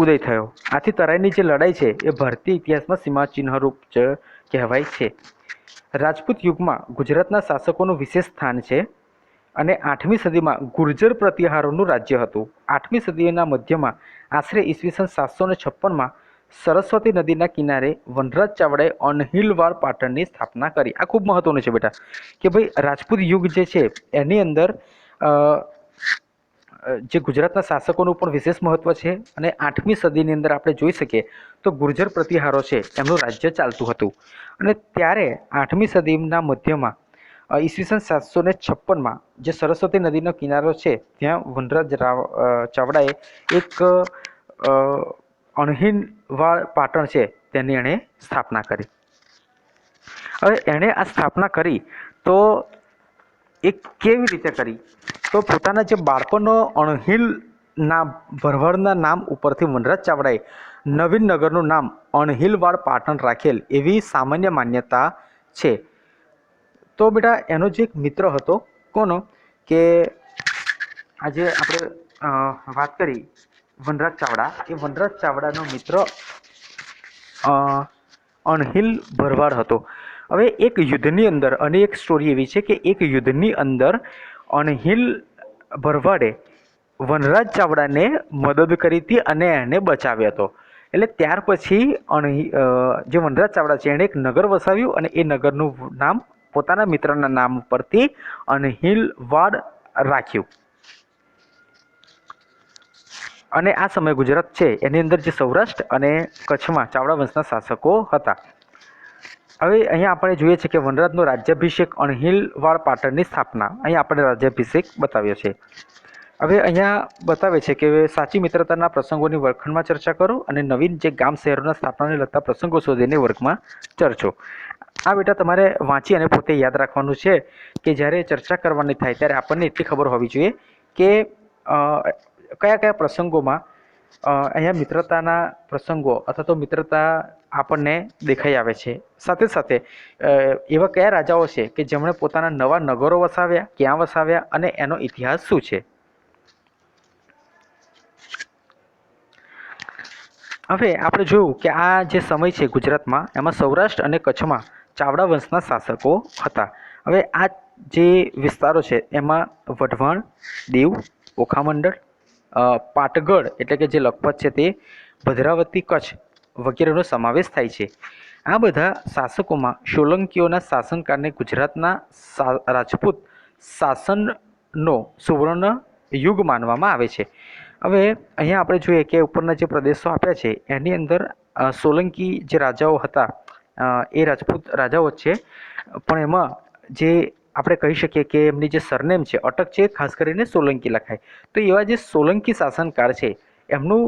ઉદય થયો. આથી તરાઈની જે લડાઈ છે એ ભારતીય ઇતિહાસમાં સીમાચિહ્નરૂપ જ કહેવાય છે. રાજપૂત યુગમાં ગુજરાતના શાસકોનું વિશેષ સ્થાન છે અને 8મી સદીમાં ગુર્જર પ્રતિહારોનું રાજ્ય હતું. 8મી સદીના મધ્યમાં આશરે ઈસવીસન 756માં સરસ્વતી નદીના કિનારે વનરાજ ચાવડાએ અણહિલવાડ પાટણની સ્થાપના કરી. આ ખૂબ મહત્વનું છે બેટા કે ભાઈ રાજપૂત યુગ જે છે એની અંદર જે ગુજરાતના શાસકોનું પણ વિશેષ મહત્વ છે અને 8મી સદીની અંદર આપણે જોઈ શકીએ તો ગુર્જર પ્રતિહારો છે એમનું રાજ્ય ચાલતું હતું અને ત્યારે 8મી સદીના મધ્યમાં ઈસવીસન 756માં જે સરસ્વતી નદીનો કિનારો છે ત્યાં વનરાજ ચાવડાએ એક અણહિલવાડ પાટણ છે તેની એણે સ્થાપના કરી. હવે એણે આ સ્થાપના કરી તો એ કેવી રીતે કરી તો પોતાના જે બાળપણનો અણહિલના ભરવાડના નામ ઉપરથી વનરાજ ચાવડાએ નવીન નગરનું નામ અણહિલવાડ પાટણ રાખેલ એવી સામાન્ય માન્યતા છે. તો બેટા એનો જે એક મિત્ર હતો કોનો કે આજે આપણે વાત કરી વનરાજ ચાવડા, એ વનરાજ ચાવડાનો મિત્ર અણહિલ ભરવાડ હતો. હવે એક યુદ્ધની અંદર અને એક સ્ટોરી એવી છે કે એક યુદ્ધની અંદર અણહિલ ભરવાડે વનરાજ ચાવડાને મદદ કરી હતી અને એને બચાવ્યો હતો. એટલે ત્યાર પછી જે વનરાજ ચાવડા છે એણે એક નગર વસાવ્યું અને એ નગરનું નામ પોતાના મિત્રના નામ પરથી અણહિલવાડ રાખ્યું. અને આ સમયે ગુજરાત છે એની અંદર જે સૌરાષ્ટ્ર અને કચ્છમાં ચાવડા વંશના શાસકો હતા. હવે અહીંયા આપણે જોઈએ છીએ કે વનરાજનો રાજ્યાભિષેક અણહિલવાડ પાટણની સ્થાપના, અહીંયા આપણે રાજ્યાભિષેક બતાવ્યો છે. હવે અહીંયા બતાવે છે કે સાચી મિત્રતાના પ્રસંગોની વર્ગખંડમાં ચર્ચા કરો અને નવીન જે ગામ શહેરોના સ્થાપનાને લગતા પ્રસંગો શોધીને વર્ગમાં ચર્ચો. આ બેટા તમારે વાંચી અને પોતે યાદ રાખવાનું છે કે જ્યારે ચર્ચા કરવાની થાય ત્યારે આપણને એટલી ખબર હોવી જોઈએ કે કયા કયા પ્રસંગોમાં અહીંયા મિત્રતાના પ્રસંગો અથવા તો મિત્રતા આપણને દેખાઈ આવે છે. સાથે સાથે એવા કયા રાજાઓ છે કે જેમણે પોતાના નવા નગરો વસાવ્યા, ક્યાં વસાવ્યા અને એનો ઇતિહાસ શું છે. હવે આપણે જોયું કે આ જે સમય છે ગુજરાતમાં એમાં સૌરાષ્ટ્ર અને કચ્છમાં ચાવડા વંશના શાસકો હતા. હવે આ જે વિસ્તારો છે એમાં વઢવાણ, દીવ, ઓખામંડળ, પાટગઢ એટલે કે જે લખપત છે તે, ભદ્રાવતી, કચ્છ વગેરેનો સમાવેશ થાય છે. આ બધા શાસકોમાં સોલંકીઓના શાસનકાળને ગુજરાતના રાજપૂત શાસનનો સુવર્ણ યુગ માનવામાં આવે છે. હવે અહીંયા આપણે જોઈએ કે ઉપરના જે પ્રદેશો આપ્યા છે એની અંદર સોલંકી જે રાજાઓ હતા એ રાજપૂત રાજાઓ છે, પણ એમાં જે આપણે કહી શકીએ કે એમની જે સરનેમ છે અટક છે ખાસ કરીને સોલંકી લખાય. તો એવા જે સોલંકી શાસનકાળ છે એમનું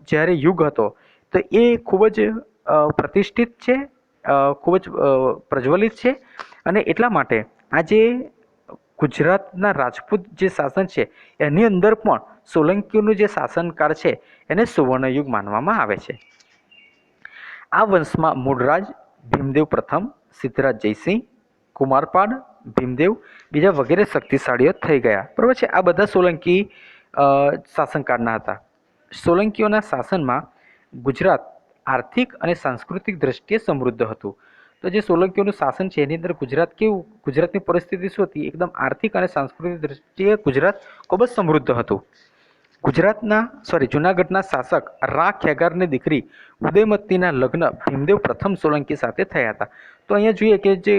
જ્યારે યુગ હતો તો એ ખૂબ જ પ્રતિષ્ઠિત છે, ખૂબ જ પ્રજ્વલિત છે અને એટલા માટે આજે ગુજરાતના રાજપૂત જે શાસન છે એની અંદર પણ સોલંકીઓનું જે શાસનકાળ છે એને સુવર્ણયુગ માનવામાં આવે છે. આ વંશમાં મૂળરાજ ભીમદેવ પ્રથમ, સિદ્ધરાજ જયસિંહ, કુમારપાળ, ભીમદેવ બીજા વગેરે શક્તિશાળીઓ થઈ ગયા. બરાબર છે. આ બધા સોલંકી શાસનકાળના હતા. સોલંકીઓના શાસનમાં ગુજરાત આર્થિક અને સાંસ્કૃતિક દ્રષ્ટિએ સમૃદ્ધ હતું. તો જે સોલંકીઓનું શાસન છે એની અંદર ગુજરાતની પરિસ્થિતિ શું હતી, એકદમ આર્થિક અને સાંસ્કૃતિક દ્રષ્ટિએ ગુજરાત ખૂબ જ સમૃદ્ધ હતું. જૂનાગઢના શાસક રા ખેગારની દીકરી ઉદયમતીના લગ્ન ભીમદેવ પ્રથમ સોલંકી સાથે થયા હતા. તો અહીંયા જોઈએ કે જે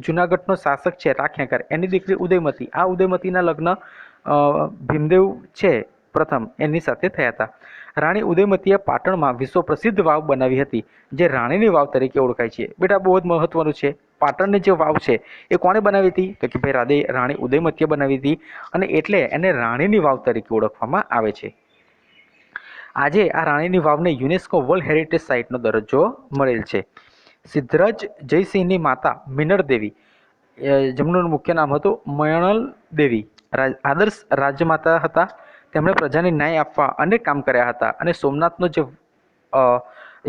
જૂનાગઢનો શાસક છે રા ખેગાર, એની દીકરી ઉદયમતી, આ ઉદયમતીના લગ્ન ભીમદેવ છે પ્રથમ એની સાથે થયા હતા. રાણી ઉદયમતીએ પાટણમાં વિશ્વ પ્રસિદ્ધ વાવ બનાવી હતી, જે રાણીની વાવ તરીકે ઓળખાય છે. બેટા બહુ જ મહત્વનું છે. પાટણની જે વાવ છે એ કોણે બનાવી હતી? તો કે ભાઈ રાણી ઉદયમતીએ બનાવી હતી, અને એટલે એને રાણીની વાવ તરીકે ઓળખવામાં આવે છે. આજે આ રાણીની વાવને યુનેસ્કો વર્લ્ડ હેરિટેજ સાઇટનો દરજ્જો મળેલ છે. સિદ્ધરાજ જયસિંહની માતા મિનળ દેવી, જેમનું મુખ્ય નામ હતું મયણલ દેવી, આદર્શ રાજમાતા હતા. તેમણે પ્રજાને ન્યાય આપવા અનેક કામ કર્યા હતા, અને સોમનાથનો જે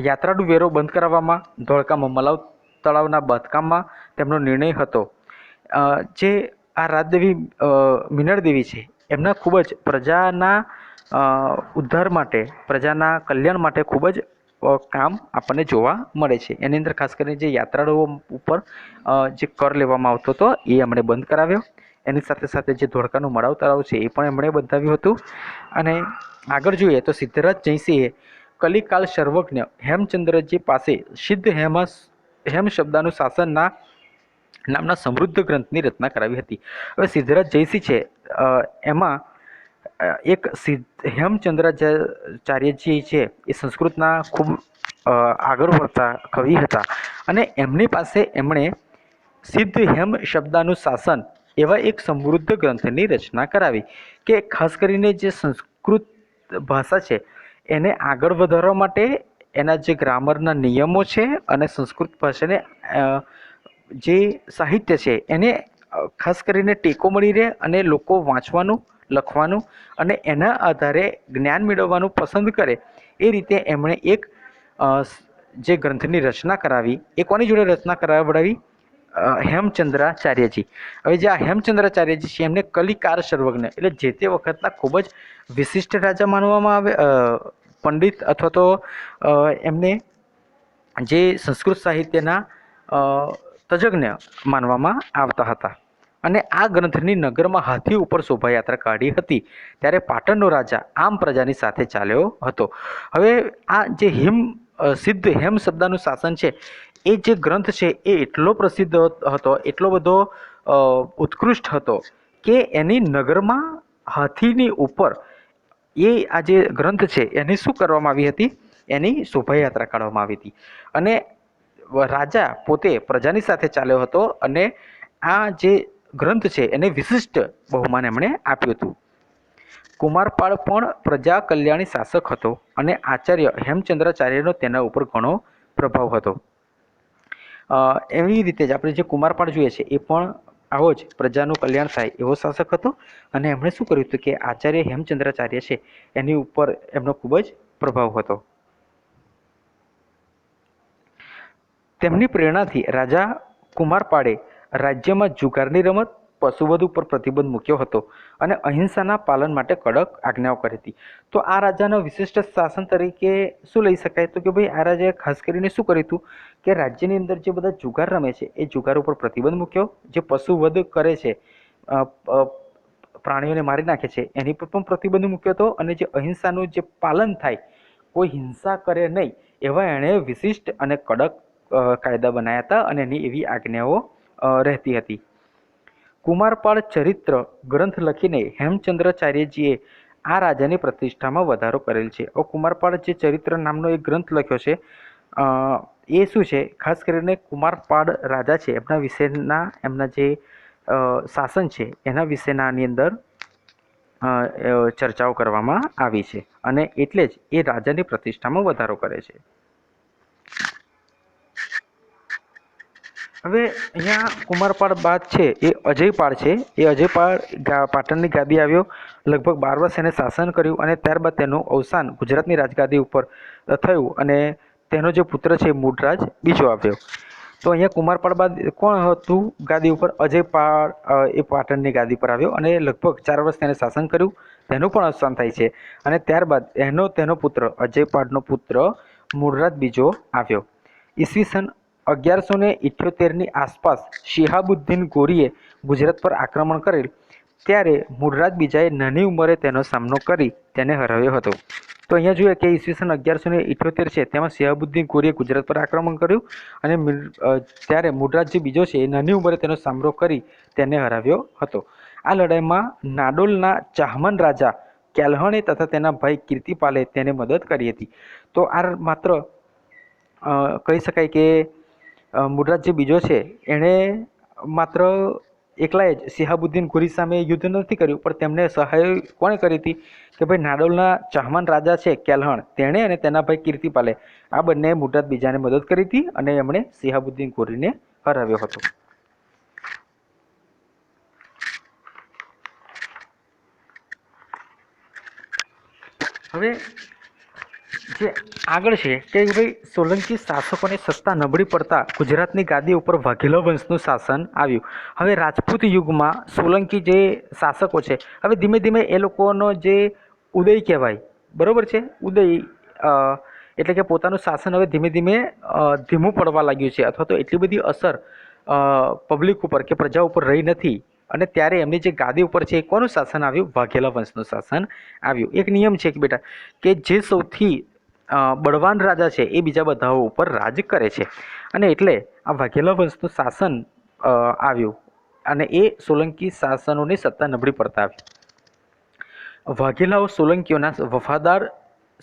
યાત્રાળુ વેરો બંધ કરાવવામાં, ધોળકામાં મલાવ તળાવના બાંધકામમાં તેમનો નિર્ણય હતો. જે આ રાજદેવી મિનળ દેવી છે, એમના ખૂબ જ પ્રજાના ઉદ્ધાર માટે, પ્રજાના કલ્યાણ માટે ખૂબ જ કામ આપણને જોવા મળે છે. એની અંદર ખાસ કરીને જે યાત્રાળુઓ ઉપર જે કર લેવામાં આવતો હતો એ એમણે બંધ કરાવ્યો. એની સાથે સાથે જે ધોળકાનું મડાવ તળાવ છે એ પણ એમણે બંધાવ્યું હતું. અને આગળ જોઈએ તો સિદ્ધરાજ જયસિંહે કલિકાલ સર્વજ્ઞ હેમચંદ્રજી પાસે સિદ્ધ હેમ શબ્દાનું શાસનના નામના સમૃદ્ધ ગ્રંથની રચના કરાવી હતી. હવે સિદ્ધરાજ જયસિંહ છે, એમાં એક હેમચંદ્રાચાર્યજી છે એ સંસ્કૃતના ખૂબ આગળ વધતા કવિ હતા, અને એમની પાસે એમણે સિદ્ધ હેમ શબ્દાનું શાસન એવા એક સમૃદ્ધ ગ્રંથની રચના કરાવી, કે ખાસ કરીને જે સંસ્કૃત ભાષા છે એને આગળ વધારવા માટે એના જે ગ્રામરના નિયમો છે અને સંસ્કૃત ભાષાને જે સાહિત્ય છે એને ખાસ કરીને ટેકો મળી રહે, અને લોકો વાંચવાનું, લખવાનું અને એના આધારે જ્ઞાન મેળવવાનું પસંદ કરે, એ રીતે એમણે એક જે ગ્રંથની રચના કરાવી. એ કોની જોડે રચના કરાવડાવી? હેમચંદ્રાચાર્યજી. હવે જે આ હેમચંદ્રાચાર્યજી છે એમને કલિકાર સર્વજ્ઞ, એટલે જે તે વખતના ખૂબ જ વિશિષ્ટ રાજા માનવામાં આવે, પંડિત અથવા તો એમને જે સંસ્કૃત સાહિત્યના તજજ્ઞ માનવામાં આવતા હતા. અને આ ગ્રંથની નગરમાં હાથી ઉપર શોભાયાત્રા કાઢી હતી, ત્યારે પાટણનો રાજા આમ પ્રજાની સાથે ચાલ્યો હતો. હવે આ જે સિદ્ધ હેમ શબ્દનું શાસન છે, એ જે ગ્રંથ છે એ એટલો પ્રસિદ્ધ હતો, એટલો બધો ઉત્કૃષ્ટ હતો, કે એની નગરમાં હાથીની ઉપર એ આ જે ગ્રંથ છે એની શું કરવામાં આવી હતી? એની શોભાયાત્રા કાઢવામાં આવી હતી. અને રાજા પોતે પ્રજાની સાથે ચાલ્યો હતો, અને આ જે ગ્રંથ છે એને વિશિષ્ટ બહુમાન એમણે આપ્યું હતું. કુમારપાળ પણ પ્રજા કલ્યાણી શાસક હતો, અને આચાર્ય હેમચંદ્રાચાર્યનો તેના ઉપર ઘણો પ્રભાવ હતો. એવી રીતે જ આપણે જે કુમારપાળ જોઈએ છે એ પણ આવો જ પ્રજાનું કલ્યાણ થાય એવો શાસક હતો, અને એમણે શું કર્યું હતું કે આચાર્ય હેમચંદ્રાચાર્ય છે એની ઉપર એમનો ખૂબ જ પ્રભાવ હતો. તેમની પ્રેરણાથી રાજા કુમારપાળે રાજ્યમાં જુગારની રમત, પશુવધ ઉપર પ્રતિબંધ મૂક્યો હતો, અને અહિંસાના પાલન માટે કડક આજ્ઞાઓ કરી હતી. તો આ રાજાના વિશિષ્ટ શાસન તરીકે શું લઈ શકાય? તો કે ભાઈ આ રાજાએ ખાસ કરીને શું કર્યું હતું કે રાજ્યની અંદર જે બધા જુગાર રમે છે એ જુગાર ઉપર પ્રતિબંધ મૂક્યો, જે પશુવધ કરે છે, પ્રાણીઓને મારી નાખે છે, એની પર પણ પ્રતિબંધ મૂક્યો હતો, અને જે અહિંસાનું જે પાલન થાય, કોઈ હિંસા કરે નહીં, એવા એણે વિશિષ્ટ અને કડક કાયદા બનાવ્યા હતા, અને એની એવી આજ્ઞાઓ રહેતી હતી. કુમારપાળ ચરિત્ર ગ્રંથ લખીને હેમચંદ્રાચાર્યજીએ આ રાજાની પ્રતિષ્ઠામાં વધારો કરેલ છે. કુમારપાળ જે ચરિત્ર નામનો એક ગ્રંથ લખ્યો છે, એ શું છે? ખાસ કરીને કુમારપાળ રાજા છે એમના વિશેના, એમના જે શાસન છે એના વિશેનાની અંદર ચર્ચાઓ કરવામાં આવી છે, અને એટલે જ એ રાજાની પ્રતિષ્ઠામાં વધારો કરે છે. હવે અહીંયા કુમારપાળ બાદ છે એ અજયપાળ છે. એ અજયપાળ પાટણની ગાદી આવ્યો, લગભગ 12 વર્ષ એને શાસન કર્યું, અને ત્યારબાદ તેનું અવસાન ગુજરાતની રાજગાદી ઉપર થયું, અને તેનો જે પુત્ર છે મૂળરાજ બીજો આવ્યો. તો અહીંયા કુમારપાળ બાદ કોણ હતું ગાદી ઉપર? અજયપાળ એ પાટણની ગાદી પર આવ્યો, અને લગભગ 4 વર્ષ તેને શાસન કર્યું, તેનું પણ અવસાન થાય છે. અને ત્યારબાદ તેનો પુત્ર અજયપાળનો પુત્ર મૂળરાજ બીજો આવ્યો. ઈસવીસન 1178ની આસપાસ શિહાબુદ્દીન ગોરીએ ગુજરાત પર આક્રમણ કરેલ, ત્યારે મૂળરાજ બીજાએ નાની ઉંમરે તેનો સામનો કરી તેને હરાવ્યો હતો. તો અહીંયા જોઈએ કે ઈસવીસન 1178 છે, તેમાં શિહાબુદ્દીન ગોરીએ ગુજરાત પર આક્રમણ કર્યું, અને ત્યારે મૂળરાજ જે બીજો છે એ નાની ઉંમરે તેનો સામનો કરી તેને હરાવ્યો હતો. આ લડાઈમાં નાડોલના ચાહમાન રાજા કેલ્હણે તથા તેના ભાઈ કીર્તિપાલે તેને મદદ કરી હતી. તો આ માત્ર કહી શકાય કે મુર્રાજ જે બીજો છે એણે માત્ર એકલાએ જ શિહાબુદ્દીન ઘુરી સામે યુદ્ધ નથી કર્યું, પણ તેમને સહાય કોણે કરી હતી કે ભાઈ નાડોલના ચાહમાન રાજા છે કેલ્હણ, તેણે અને તેના ભાઈ કીર્તિપાલે આ બંને મુર્રાજ બીજાને મદદ કરી હતી અને એમણે શિહાબુદ્દીન ઘુરીને હરાવ્યો હતો. હવે જે આગળ છે કે ભાઈ સોલંકી શાસકોને સત્તા નબળી પડતા ગુજરાતની ગાદી ઉપર વાઘેલા વંશનું શાસન આવ્યું. હવે રાજપૂત યુગમાં સોલંકી જે શાસકો છે, હવે ધીમે ધીમે એ લોકોનો જે ઉદય કહેવાય, બરોબર છે, ઉદય એટલે કે પોતાનું શાસન હવે ધીમે ધીમે ધીમું પડવા લાગ્યું છે, અથવા તો એટલી બધી અસર પબ્લિક ઉપર કે પ્રજા ઉપર રહી નથી. અને ત્યારે એમની જે ગાદી ઉપર છે એ કોનું શાસન આવ્યું? વાઘેલા વંશનું શાસન આવ્યું. એક નિયમ છે કે બેટા કે જે સૌથી બળવાન રાજા છે એ બીજા બધાઓ ઉપર રાજ કરે છે, અને એટલે આ વાઘેલા વંશનું શાસન આવ્યું અને એ સોલંકી શાસનોની સત્તા નબળી પડતા આવી. વાઘેલાઓ સોલંકીઓના વફાદાર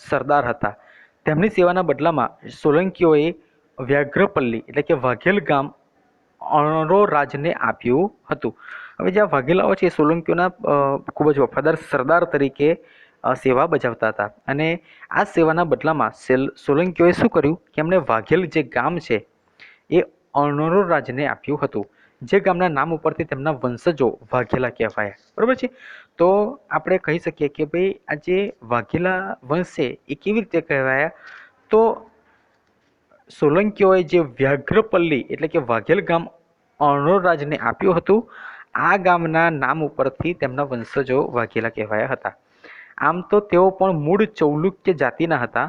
સરદાર હતા. તેમની સેવાના બદલામાં સોલંકીઓએ વ્યાઘ્રપલ્લી એટલે કે વાઘેલ ગામ અણરો રાજને આપ્યું હતું. હવે જે વાઘેલાઓ છે એ સોલંકીઓના ખૂબ જ વફાદાર સરદાર તરીકે સેવા બજાવતા હતા, અને આ સેવાના બદલામાં સોલંકીઓએ શું કર્યું કે એમણે વાઘેલ જે ગામ છે એ અણરો રાજને આપ્યું હતું, જે ગામના નામ ઉપરથી તેમના વંશજો વાઘેલા કહેવાયા. બરાબર છે. તો આપણે કહી શકીએ કે ભાઈ આ જે વાઘેલા વંશ છે એ કેવી રીતે કહેવાયા? તો સોલંકીઓએ જે વ્યાઘ્રપલ્લી એટલે કે વાઘેલ ગામ અણરો રાજને આપ્યું હતું, આ ગામના નામ ઉપરથી તેમના વંશજો વાઘેલા કહેવાયા હતા. આમ તો તેઓ પણ મૂળ ચૌલુક્ય જાતિના હતા.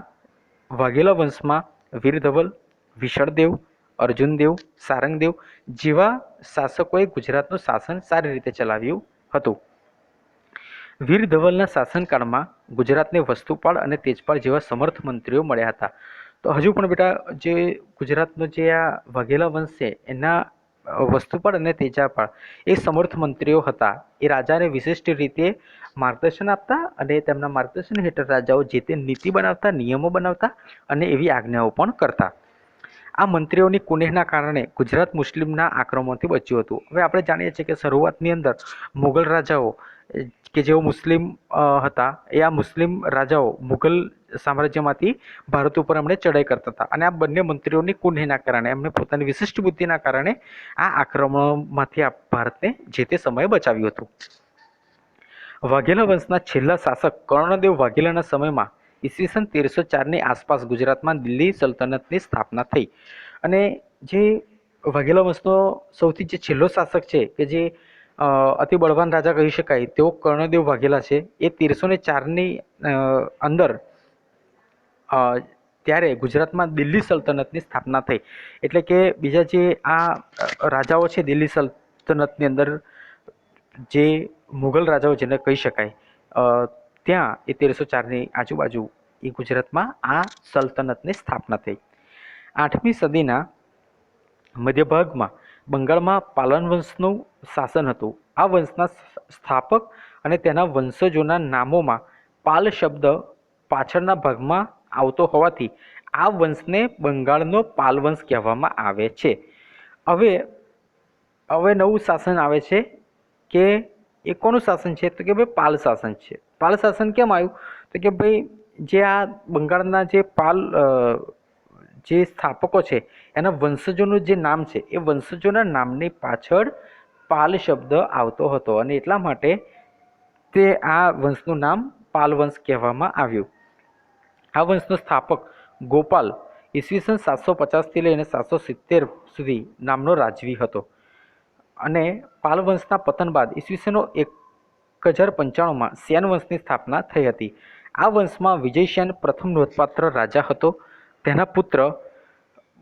વાઘેલા વંશમાં વીરધવલ, વિશળદેવ, અર્જુનદેવ, સારંગદેવ જેવા શાસકોએ ગુજરાતનું શાસન સારી રીતે ચલાવ્યું હતું. વીરધવલના શાસનકાળમાં ગુજરાતને વસ્તુપાળ અને તેજપાળ જેવા સમર્થ મંત્રીઓ મળ્યા હતા. તો હજુ પણ બેટા જે ગુજરાતનો જે આ વાઘેલા વંશ છે એના વસ્તુપાળ અને તેજાપાળ એ સમર્થ મંત્રીઓ હતા. એ રાજાને વિશિષ્ટ રીતે માર્ગદર્શન આપતા અને તેમના માર્ગદર્શન હેઠળ રાજાઓ જે તે નીતિ બનાવતા, નિયમો બનાવતા અને એવી આજ્ઞાઓ પણ કરતા. આ મંત્રીઓની કુનેહના કારણે ગુજરાત મુસ્લિમના આક્રમણથી બચ્યું હતું. હવે આપણે જાણીએ છીએ કે શરૂઆતની અંદર મુગલ રાજાઓ કે જેઓ મુસ્લિમ હતા, એ આ મુસ્લિમ રાજાઓ મુગલ સામ્રાજ્યમાંથી ભારત ઉપર એમણે ચડાઈ કરતા હતા, અને આ બંને મંત્રીઓની કુનેહના કારણે, એમને પોતાની વિશિષ્ટ બુદ્ધિના કારણે આ આક્રમણોમાંથી આ ભારતને જે તે સમયે બચાવ્યું હતું. વાઘેલા વંશના છેલ્લા શાસક કર્ણદેવ વાઘેલાના સમયમાં ઈસવીસન 1304ની આસપાસ ગુજરાતમાં દિલ્હી સલ્તનતની સ્થાપના થઈ. અને જે વાઘેલા વંશનો સૌથી જે છેલ્લો શાસક છે કે જે અતિ બળવાન રાજા કહી શકાય તેઓ કર્ણદેવ વાઘેલા છે. એ 1304ની અંદર ત્યારે ગુજરાતમાં દિલ્હી સલ્તનતની સ્થાપના થઈ. એટલે કે બીજા જે આ રાજાઓ છે દિલ્હી સલ્તનતની અંદર, જે મુગલ રાજાઓ જેને કહી શકાય, ત્યાં એ 1304ની આજુબાજુ એ ગુજરાતમાં આ સલ્તનતની સ્થાપના થઈ. 8મી સદીના મધ્યભાગમાં બંગાળમાં પાલન વંશનું શાસન હતું. આ વંશના સ્થાપક અને તેના વંશજોના નામોમાં પાલ શબ્દ પાછળના ભાગમાં આવતો હોવાથી આ વંશને બંગાળનો પાલ વંશ કહેવામાં આવે છે. હવે નવું શાસન આવે છે કે એ કોનું શાસન છે? તો કે ભાઈ પાલ શાસન છે. પાલ શાસન કેમ આવ્યું? તો કે ભાઈ જે આ બંગાળના જે પાલ જે સ્થાપકો છે એના વંશજોનું જે નામ છે એ વંશજોના નામની પાછળ પાલ શબ્દ આવતો હતો, અને એટલા માટે તે આ વંશનું નામ પાલ વંશ કહેવામાં આવ્યું. આ વંશનો સ્થાપક ગોપાલ ઈસવીસન 750થી લઈને 770 સુધી નામનો રાજવી હતો. અને પાલ વંશના પતન બાદ ઈસવીસન 1095માં સેન વંશની સ્થાપના થઈ હતી. આ વંશમાં વિજયસેન પ્રથમ નોંધપાત્ર રાજા હતો. તેના પુત્ર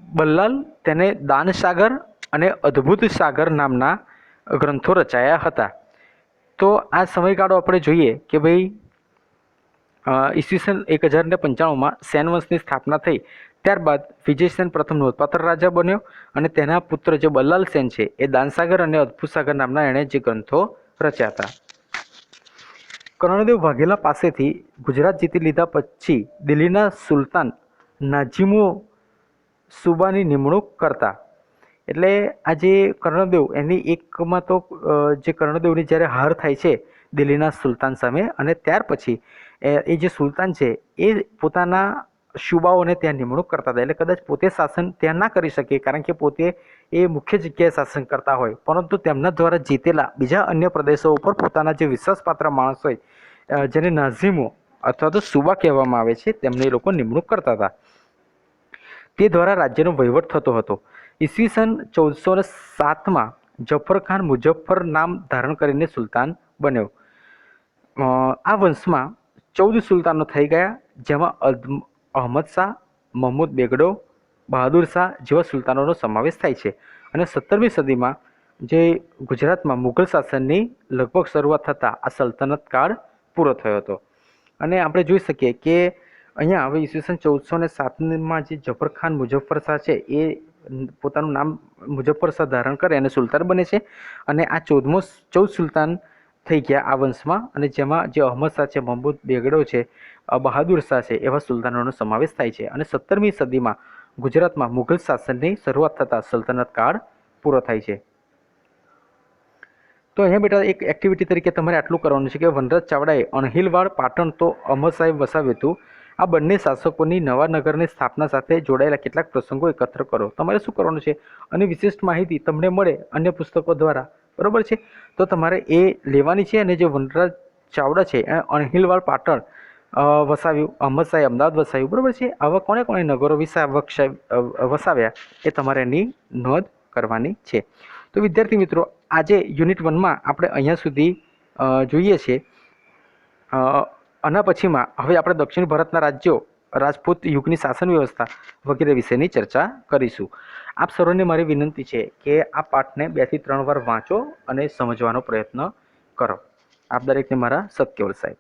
બલ્લાલ તેને દાનસાગર અને અદ્ભુત સાગર નામના ગ્રંથો રચાયા હતા. તો આ સમયગાળો આપણે જોઈએ કે ભાઈ ઈસવીસન 1095માં સેન વંશની સ્થાપના થઈ. ત્યારબાદ વિજયસેન પ્રથમ નોંધપાત્ર રાજા બન્યો, અને તેના પુત્ર જે બલ્લાલ સેન છે એ દાનસાગર અને અદ્ભુત સાગર નામના એણે જે ગ્રંથો રચ્યા હતા. કર્ણદેવ વાઘેલા પાસેથી ગુજરાત જીતી લીધા પછી દિલ્હીના સુલતાન નાઝિમો સુબાની નિમણૂક કરતા. એટલે આ જે કર્ણદેવ એની એકમાં તો જે કર્ણદેવની જ્યારે હાર થાય છે દિલ્હીના સુલતાન સામે, અને ત્યાર પછી એ જે સુલતાન છે એ પોતાના સુબાઓને ત્યાં નિમણૂક કરતા હતા. એટલે કદાચ પોતે શાસન ત્યાં ના કરી શકે, કારણ કે પોતે એ મુખ્ય જગ્યાએ શાસન કરતા હોય, પરંતુ તેમના દ્વારા જીતેલા બીજા અન્ય પ્રદેશો ઉપર પોતાના જે વિશ્વાસપાત્ર માણસ હોય જેને નાઝિમો અથવા તો સુબા કહેવામાં આવે છે તેમને એ લોકો નિમણૂક કરતા હતા. તે દ્વારા રાજ્યનો વહીવટ થતો હતો. ઈસવીસન 1407માં જફરખાન મુઝફ્ફર નામ ધારણ કરીને સુલતાન બન્યો. આ વંશમાં 14 સુલતાનો થઈ ગયા, જેમાં અહમદ શાહ, મહમૂદ બેગડો, બહાદુર શાહ જેવા સુલતાનોનો સમાવેશ થાય છે. અને 17મી સદીમાં જે ગુજરાતમાં મુઘલ શાસનની લગભગ શરૂઆત થતાં આ સલ્તનત કાળ પૂરો થયો હતો. અને આપણે જોઈ શકીએ કે અહીંયા હવે ઈસવીસન 1407માં જે જફરખાન મુઝફ્ફર શાહ છે એ પોતાનું નામ મુઝફ્ફર શાહ ધારણ કરે અને સુલતાન બને છે. અને આ 14 સુલતાન થઈ ગયા આ વંશમાં, અને જેમાં જે અહમદ શાહ છે, મહમૂદ બેગડો છે, બહાદુર શાહ છે એવા સુલતાનોનો સમાવેશ થાય છે. અને 17મી સદીમાં ગુજરાતમાં મુઘલ શાસનની શરૂઆત થતાં સલ્તનત કાળ પૂરો થાય છે. તો અહીંયા બેટા એક એક્ટિવિટી તરીકે તમારે આટલું કરવાનું છે કે વનરાજ ચાવડાએ અણહિલવાડ પાટણ તો અહમદ શાહે વસાવ્યું હતું. આ બંને શાસકોની નવા નગરની સ્થાપના સાથે જોડાયેલા કેટલાક પ્રસંગો એકત્ર કરો. તમારે શું કરવાનું છે, અને વિશિષ્ટ માહિતી તમને મળે અન્ય પુસ્તકો દ્વારા, બરાબર છે, તો તમારે એ લેવાની છે. અને જે વનરાજ ચાવડા છે એ અણહિલવાડ પાટણ વસાવ્યું, અહમદ શાહે અમદાવાદ વસાવ્યું, બરાબર છે. આવા કોણે કોણે નગરો વસાવ્યા એ તમારે એની નોંધ કરવાની છે. તો વિદ્યાર્થી મિત્રો, આજે યુનિટ 1માં આપણે અહીંયા સુધી જોઈએ છીએ. આના પછીમાં હવે આપણે દક્ષિણ ભારતના રાજ્યો, રાજપૂત યુગની શાસન વ્યવસ્થા વગેરે વિશેની ચર્ચા કરીશું. આપ સર્વને મારી વિનંતી છે કે આ પાઠને 2 થી 3 વાર વાંચો અને સમજવાનો પ્રયત્ન કરો. આપ દરેકને મારા સત કેવલ સાહેબ.